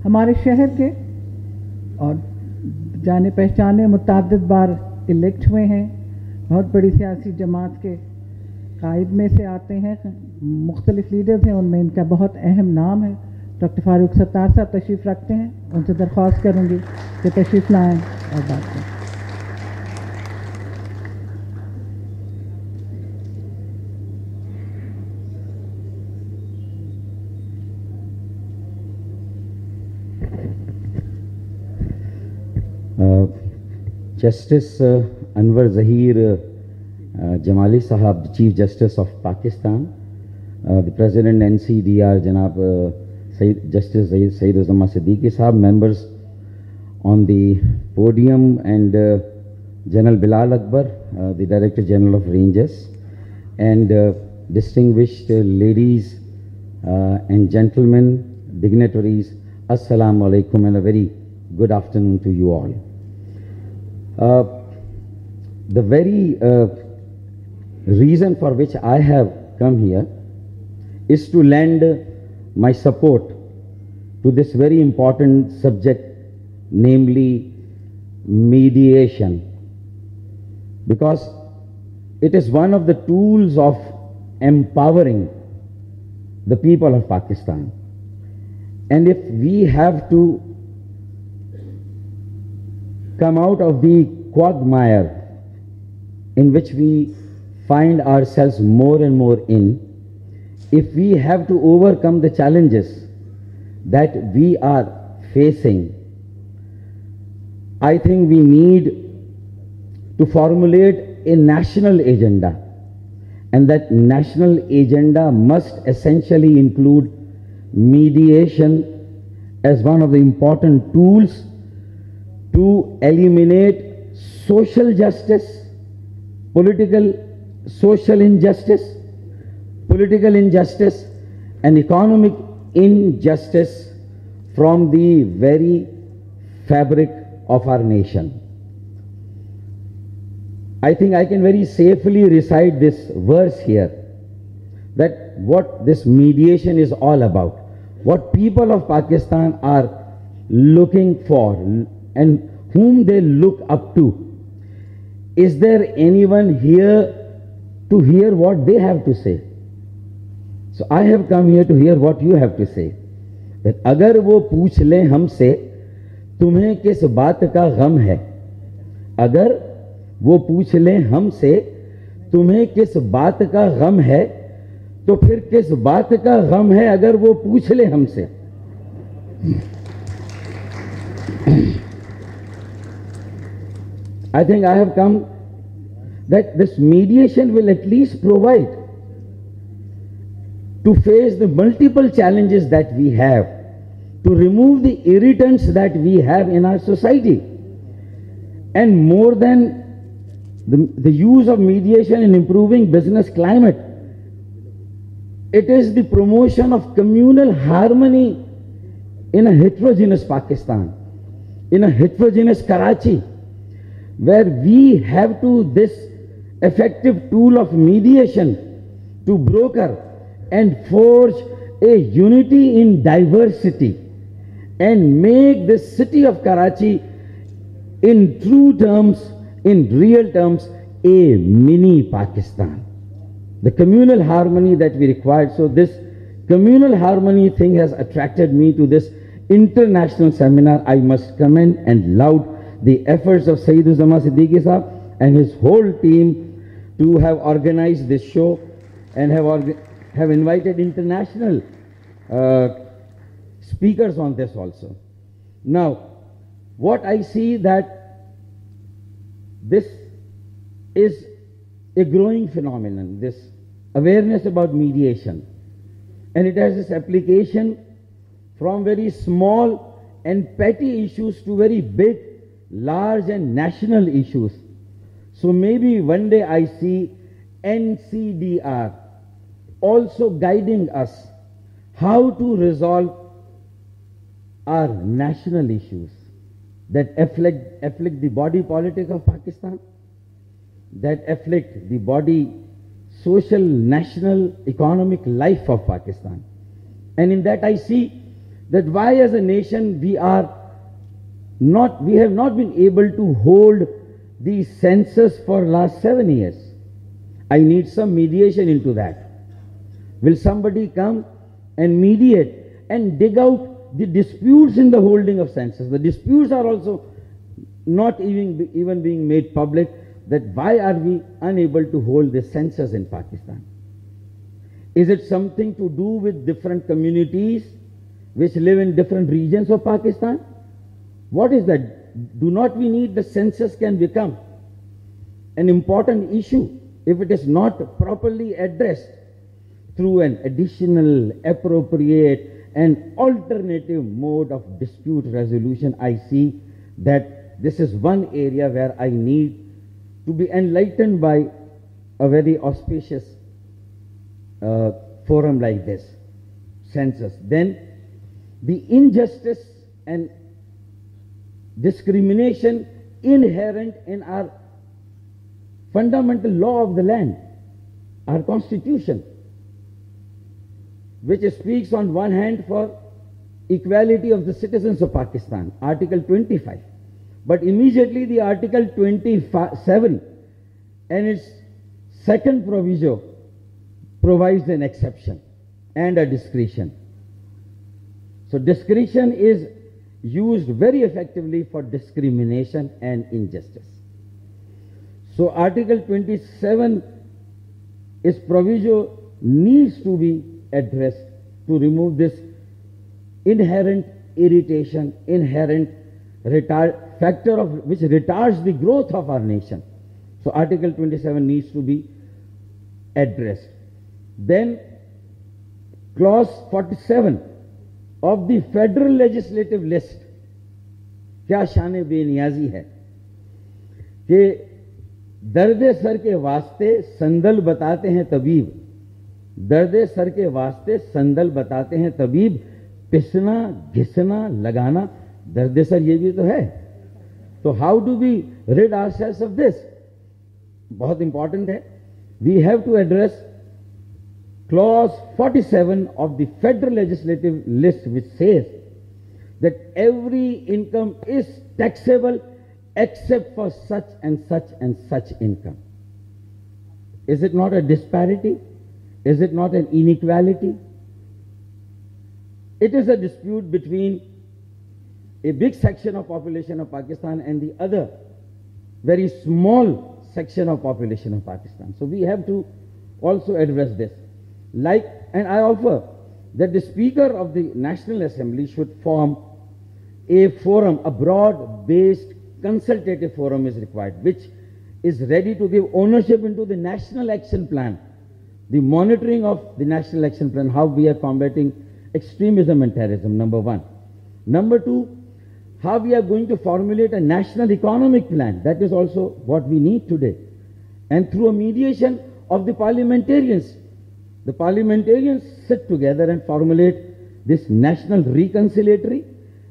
हमारे शहर के और जाने पहचाने मुतअद्दिद बार इलेक्ट हुए हैं, बहुत बड़ी सियासी जमात के कायद में से आते हैं, मुख्तलिफ लीडर्स हैं, उनमें इनका बहुत अहम नाम है। डॉक्टर फारूक सत्तार साहब तशरीफ़ रखते हैं, उनसे दरख्वास्त करूँगी कि तशरीफ़ लाएँ और बात करें। Justice Anwar Zahir Jamali Sahab, the Chief Justice of Pakistan, the President NCDR Janab Justice Sayyid-Uzama Siddiqui Sahab, members on the podium, and General Bilal Akbar, the Director General of Rangers, and distinguished ladies and gentlemen, dignitaries, Assalamu alaikum, and a very good afternoon to you all. The very reason for which I have come here is to lend my support to this very important subject, namely mediation, because it is one of the tools of empowering the people of Pakistan. And if we have to come out of the quagmire in which we find ourselves more and more in, if we have to overcome the challenges that we are facing, I think we need to formulate a national agenda, and that national agenda must essentially include mediation as one of the important tools to eliminate social justice, social injustice, political injustice, and economic injustice from the very fabric of our nation. I think I can very safely recite this verse here, that what this mediation is all about, what people of Pakistan are looking for and whom they look up to. Is there anyone here to hear what they have to say? So I have come here to hear what you have to say. That अगर वो पूछ लें हमसे तुम्हें किस बात का गम है, अगर वो पूछ लें हमसे तुम्हें किस बात का गम है, तो फिर किस बात का गम है अगर वो पूछ ले हमसे. I think I have come that this mediation will at least provide to face the multiple challenges that we have, to remove the irritants that we have in our society. And more than the use of mediation in improving business climate, it is the promotion of communal harmony in a heterogeneous Pakistan, in a heterogeneous Karachi, where we have to this effective tool of mediation to broker and forge a unity in diversity and make the city of Karachi in true terms, in real terms, a mini Pakistan. The communal harmony that we required. So this communal harmony thing has attracted me to this international seminar. I must commend and laud the efforts of Sayyid-Uzama Siddiqui Sahab and his whole team to have organized this show and have invited international speakers on this also. Now, what I see that this is a growing phenomenon, this awareness about mediation, and it has this application from very small and petty issues to very big, large and national issues. So maybe one day I see NCDR also guiding us how to resolve our national issues that afflict the body politic of Pakistan, that afflict the body social, national, economic life of Pakistan. And in that I see that why as a nation we have not been able to hold the census for last 7 years. I need some mediation into that. Will somebody come and mediate and dig out the disputes in the holding of census? The disputes are also not even being made public, that why are we unable to hold the census in Pakistan? Is it something to do with different communities which live in different regions of Pakistan? What is that? Do not we need the census can become an important issue if it is not properly addressed through an additional, appropriate and alternative mode of dispute resolution? I see that this is one area where I need to be enlightened by a very auspicious forum like this, census. Then the injustice and discrimination inherent in our fundamental law of the land, our constitution, which speaks on one hand for equality of the citizens of Pakistan, Article 25. But immediately the Article 27 and its second proviso provides an exception and a discretion. So discretion is used very effectively for discrimination and injustice. So Article 27 its proviso needs to be addressed to remove this inherent irritation, inherent factor of which retards the growth of our nation. So Article 27 needs to be addressed. Then Clause 47 of the Federal Legislative List, क्या शान बेनियाजी है कि दर्द sir के वास्ते संदल बताते हैं तबीब, दर्द सर के वास्ते संदल बताते हैं तबीब, पिसना घिसना लगाना दर्द सर ये भी तो है. तो how do we rid ourselves of this? बहुत इंपॉर्टेंट है. We have to address Clause 47 of the Federal Legislative List, which says that every income is taxable except for such and such and such income. Is it not a disparity? Is it not an inequality? It is a dispute between a big section of population of Pakistan and the other very small section of population of Pakistan. So we have to also address this. And I offer that the Speaker of the National Assembly should form a forum, a broad-based consultative forum is required, which is ready to give ownership into the National Action Plan, the monitoring of the National Action Plan, how we are combating extremism and terrorism, number one. Number two, how we are going to formulate a national economic plan. That is also what we need today. And through a mediation of the parliamentarians sit together and formulate this national reconciliatory,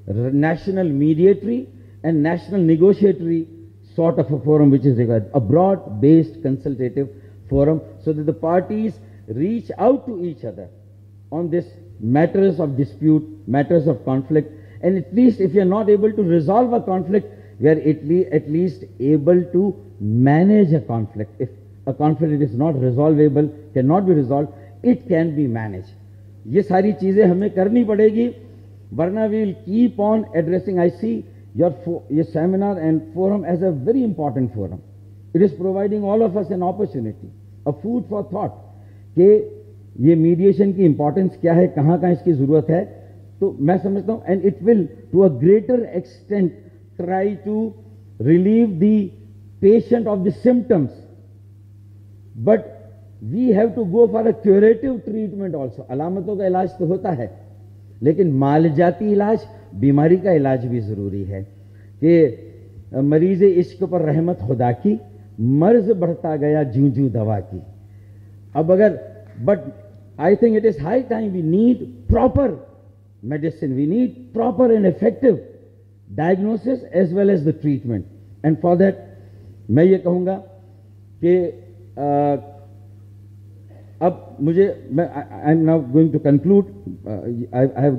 national mediatory, and national negotiatory sort of a forum, which is required, a broad-based consultative forum, so that the parties reach out to each other on this matters of dispute, matters of conflict, and at least if you are not able to resolve a conflict, we are at least able to manage a conflict. If a conflict is not resolvable, cannot be resolved, it can be managed. ये सारी चीजें हमें करनी पड़ेगी, वरना we will keep on addressing. I see your seminar and forum as a very important forum. It is providing all of us an opportunity, a food for thought, कि ये mediation की importance क्या है, कहाँ इसकी जरूरत है. तो मैं समझता हूँ, and it will to a greater extent try to relieve the patient of the symptoms. But we have to go for a curative treatment also. अलामतों का इलाज तो होता है, लेकिन मालजाती इलाज, बीमारी का इलाज भी जरूरी है. कि मरीज इश्क पर रहमत खुदा की, मर्ज बढ़ता गया जूं जूं दवा की. अब अगर, but I think it is high time we need proper medicine. We need proper and effective diagnosis as well as the treatment. And for that, मैं ये कहूँगा कि अब मुझे I am now going to conclude, I have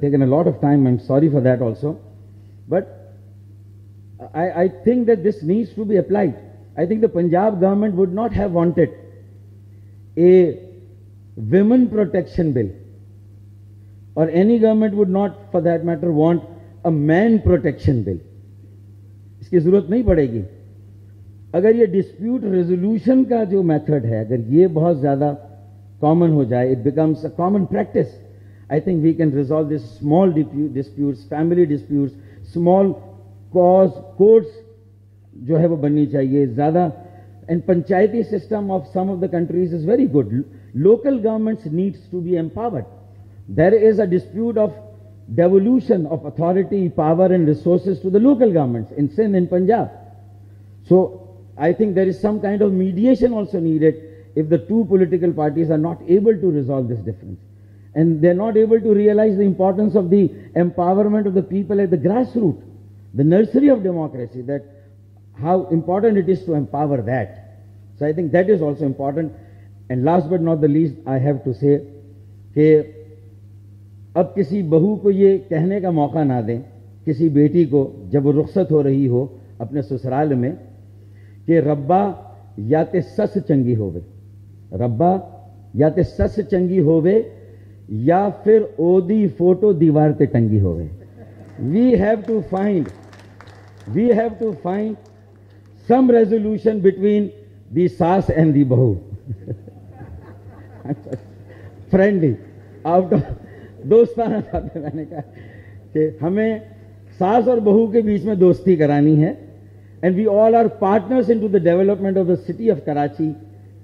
taken a lot of time, I am sorry for that also, but I think that this needs to be applied. I think the Punjab government would not have wanted a women protection bill, or any government would not, for that matter, want a man protection bill. इसकी जरूरत नहीं पड़ेगी. अगर ये dispute resolution का जो method है, अगर ये बहुत ज्यादा कॉमन हो जाए, it becomes a common practice, I think we can resolve this small disputes, family disputes, small cause courts जो है वो बननी चाहिए ज्यादा. And panchayati system of some of the countries is very good. Local governments needs to be empowered. There is a dispute of devolution of authority, power and resources to the local governments in Sindh and Punjab. So I think there is some kind of mediation also needed if the two political parties are not able to resolve this difference, and they're not able to realize the importance of the empowerment of the people at the grassroots, the nursery of democracy, that how important it is to empower that. So I think that is also important. And last but not the least, I have to say कि अब किसी बहू को ये कहने का मौका ना दें, किसी बेटी को जब वो रुखसत हो रही हो अपने ससुराल में, कि रब्बा या ते सस चंगी होवे, रब्बा या ते सस चंगी होवे, या फिर ओदी फोटो दीवार पे टंगी होवे. We have to find some resolution between the sas and the bahu. Friendly, out of दोस्ताना बातें मैंने कहा कि हमें सास और बहू के बीच में दोस्ती करानी है. And we all are partners into the development of the city of Karachi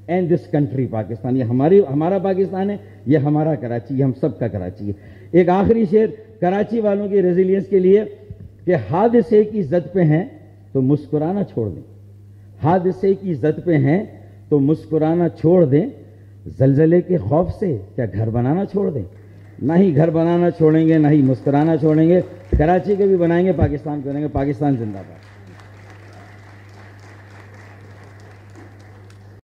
and this country Pakistan. ये हमारा पाकिस्तान है, ये हमारा कराची, ये हम सब का कराची है. एक आखिरी शेर कराची वालों की रेजिलियंस के लिए कि हादसे की जद पे हैं तो मुस्कुराना छोड़ दें, हादसे की जद पे हैं तो मुस्कुराना छोड़ दें, जलजले के खौफ से क्या घर बनाना छोड़ दें. ना ही घर बनाना छोड़ेंगे, ना ही मुस्कुराना छोड़ेंगे. कराची के भी बनाएंगे, पाकिस्तान को बनाएंगे. पाकिस्तान जिंदाबाद.